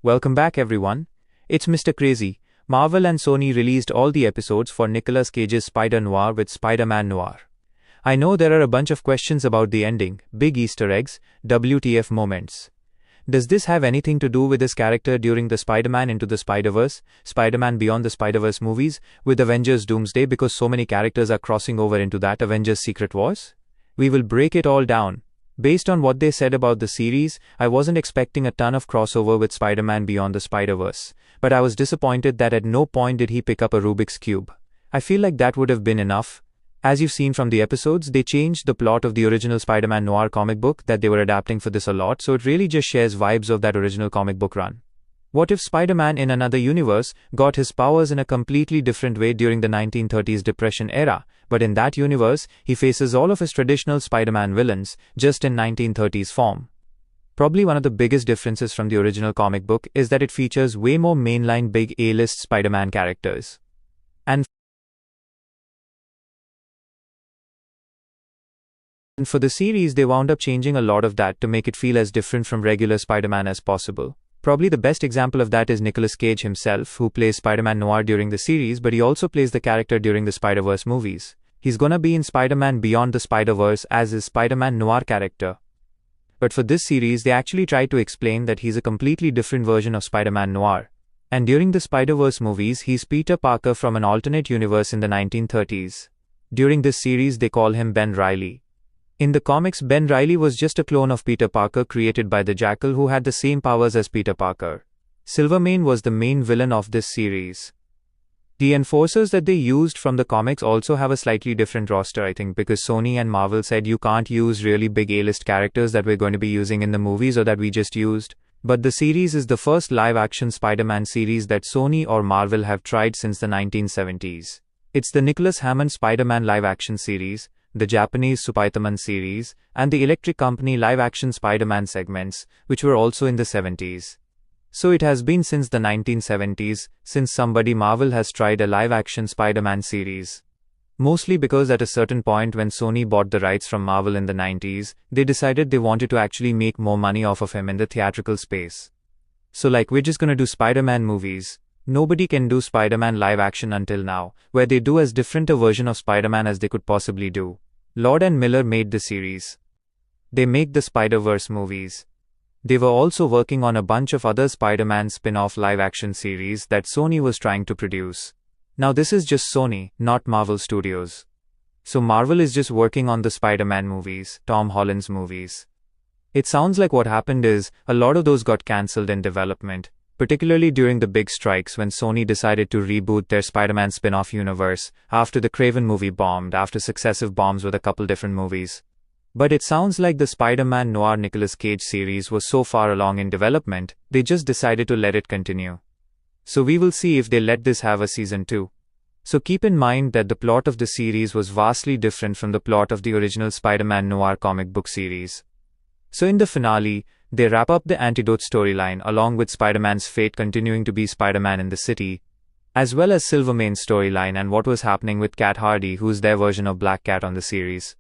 Welcome back everyone. It's Mr. Crazy. Marvel and Sony released all the episodes for Nicolas Cage's Spider Noir with Man Noir. I know there are a bunch of questions about the ending, big Easter eggs, WTF moments. Does this have anything to do with his character during the Spider-Man Into the Spider-Verse, Spider-Man Beyond the Spider-Verse movies, with Avengers Doomsday because so many characters are crossing over into that Avengers Secret Wars? We will break it all down. Based on what they said about the series, I wasn't expecting a ton of crossover with Spider-Man Beyond the Spider-Verse, but I was disappointed that at no point did he pick up a Rubik's Cube. I feel like that would have been enough. As you've seen from the episodes, they changed the plot of the original Spider-Man Noir comic book that they were adapting for this a lot, so it really just shares vibes of that original comic book run. What if Spider-Man in another universe got his powers in a completely different way during the 1930s Depression era, but in that universe, he faces all of his traditional Spider-Man villains, just in 1930s form? Probably one of the biggest differences from the original comic book is that it features way more mainline big A-list Spider-Man characters. And for the series, they wound up changing a lot of that to make it feel as different from regular Spider-Man as possible. Probably the best example of that is Nicolas Cage himself, who plays Spider-Man Noir during the series, but he also plays the character during the Spider-Verse movies. He's gonna be in Spider-Man Beyond the Spider-Verse as his Spider-Man Noir character. But for this series, they actually tried to explain that he's a completely different version of Spider-Man Noir. And during the Spider-Verse movies, he's Peter Parker from an alternate universe in the 1930s. During this series, they call him Ben Reilly. In the comics, Ben Reilly was just a clone of Peter Parker created by the Jackal who had the same powers as Peter Parker. Silvermane was the main villain of this series. The enforcers that they used from the comics also have a slightly different roster, I think, because Sony and Marvel said you can't use really big A-list characters that we're going to be using in the movies or that we just used. But the series is the first live-action Spider-Man series that Sony or Marvel have tried since the 1970s. It's the Nicholas Hammond Spider-Man live-action series, the Japanese Spider-Man series, and the Electric Company live-action Spider-Man segments, which were also in the 70s. So it has been since the 1970s, since Marvel has tried a live-action Spider-Man series. Mostly because at a certain point when Sony bought the rights from Marvel in the 90s, they decided they wanted to actually make more money off of him in the theatrical space. So we're just gonna do Spider-Man movies. Nobody can do Spider-Man live action until now, where they do as different a version of Spider-Man as they could possibly do. Lord and Miller made the series. They make the Spider-Verse movies. They were also working on a bunch of other Spider-Man spin-off live-action series that Sony was trying to produce. Now this is just Sony, not Marvel Studios. So Marvel is just working on the Spider-Man movies, Tom Holland's movies. It sounds like what happened is, a lot of those got cancelled in development, particularly during the big strikes when Sony decided to reboot their Spider-Man spin-off universe after the Craven movie bombed after successive bombs with a couple different movies. But it sounds like the Spider-Man Noir Nicolas Cage series was so far along in development, they just decided to let it continue. So we will see if they let this have a season 2. So keep in mind that the plot of the series was vastly different from the plot of the original Spider-Man Noir comic book series. So in the finale, they wrap up the Antidote storyline along with Spider-Man's fate continuing to be Spider-Man in the city, as well as Silvermane's storyline and what was happening with Cat Hardy, who's their version of Black Cat on the series.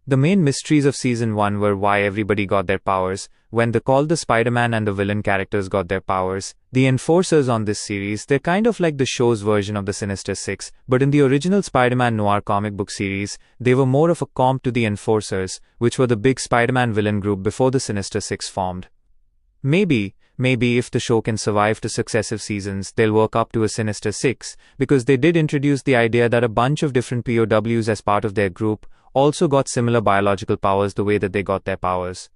The main mysteries of Season 1 were why everybody got their powers, when the Spider-Man and the villain characters got their powers. The enforcers on this series, they're kind of like the show's version of the Sinister Six, but in the original Spider-Man Noir comic book series, they were more of a comp to the enforcers, which were the big Spider-Man villain group before the Sinister Six formed. Maybe if the show can survive to successive seasons, they'll work up to a Sinister Six, because they did introduce the idea that a bunch of different POWs as part of their group also got similar biological powers the way that they got their powers.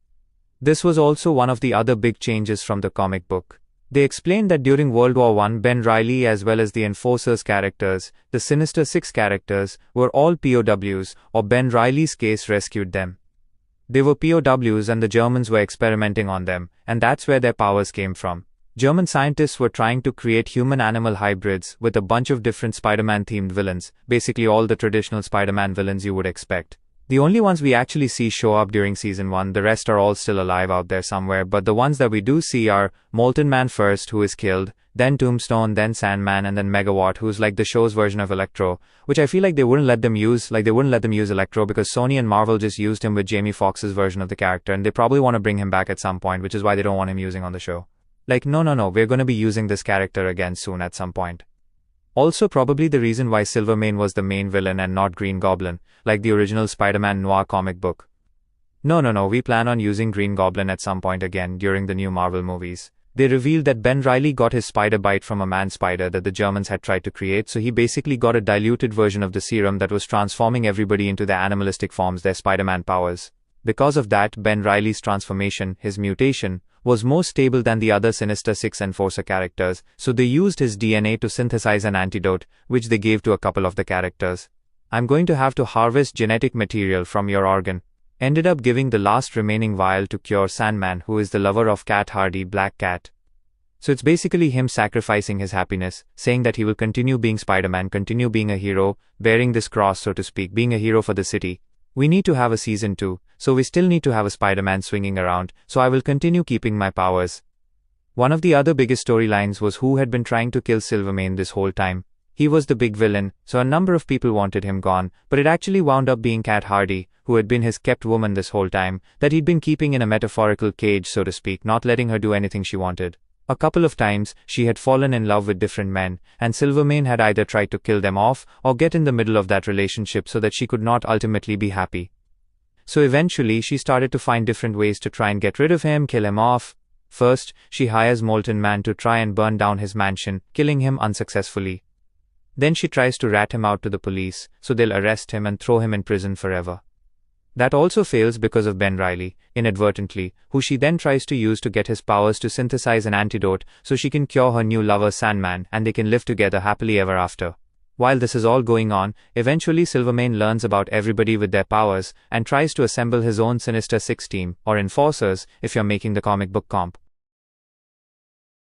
This was also one of the other big changes from the comic book. They explained that during World War I, Ben Reilly as well as the Enforcers characters, the Sinister Six characters, were all POWs, or Ben Reilly's case rescued them. They were POWs and the Germans were experimenting on them, and that's where their powers came from. German scientists were trying to create human-animal hybrids with a bunch of different Spider-Man-themed villains, basically all the traditional Spider-Man villains you would expect. The only ones we actually see show up during Season 1, the rest are all still alive out there somewhere, but the ones that we do see are Molten Man first, who is killed, then Tombstone, then Sandman, and then Megawatt, who's like the show's version of Electro, which I feel like they wouldn't let them use Electro because Sony and Marvel just used him with Jamie Foxx's version of the character, and they probably want to bring him back at some point, which is why they don't want him using on the show. Like, no, we're gonna be using this character again soon at some point. Also, probably the reason why Silvermane was the main villain and not Green Goblin, like the original Spider-Man Noir comic book. No, we plan on using Green Goblin at some point again during the new Marvel movies. They revealed that Ben Reilly got his spider bite from a man spider that the Germans had tried to create, so he basically got a diluted version of the serum that was transforming everybody into their animalistic forms, their Spider-Man powers. Because of that, Ben Reilly's transformation, his mutation, was more stable than the other Sinister Six Enforcer characters, so they used his DNA to synthesize an antidote, which they gave to a couple of the characters. I'm going to have to harvest genetic material from your organ. Ended up giving the last remaining vial to cure Sandman, who is the lover of Cat Hardy, Black Cat. So it's basically him sacrificing his happiness, saying that he will continue being Spider-Man, continue being a hero, bearing this cross so to speak, being a hero for the city. We need to have a season 2, so we still need to have a Spider-Man swinging around, so I will continue keeping my powers. One of the other biggest storylines was who had been trying to kill Silvermane this whole time. He was the big villain, so a number of people wanted him gone, but it actually wound up being Cat Hardy, who had been his kept woman this whole time, that he'd been keeping in a metaphorical cage so to speak, not letting her do anything she wanted. A couple of times, she had fallen in love with different men, and Silvermane had either tried to kill them off, or get in the middle of that relationship so that she could not ultimately be happy. So eventually, she started to find different ways to try and get rid of him, kill him off. First, she hires Molten Man to try and burn down his mansion, killing him unsuccessfully. Then she tries to rat him out to the police, so they'll arrest him and throw him in prison forever. That also fails because of Ben Reilly, inadvertently, who she then tries to use to get his powers to synthesize an antidote so she can cure her new lover Sandman and they can live together happily ever after. While this is all going on, eventually Silvermane learns about everybody with their powers and tries to assemble his own Sinister Six team, or Enforcers if you're making the comic book comp.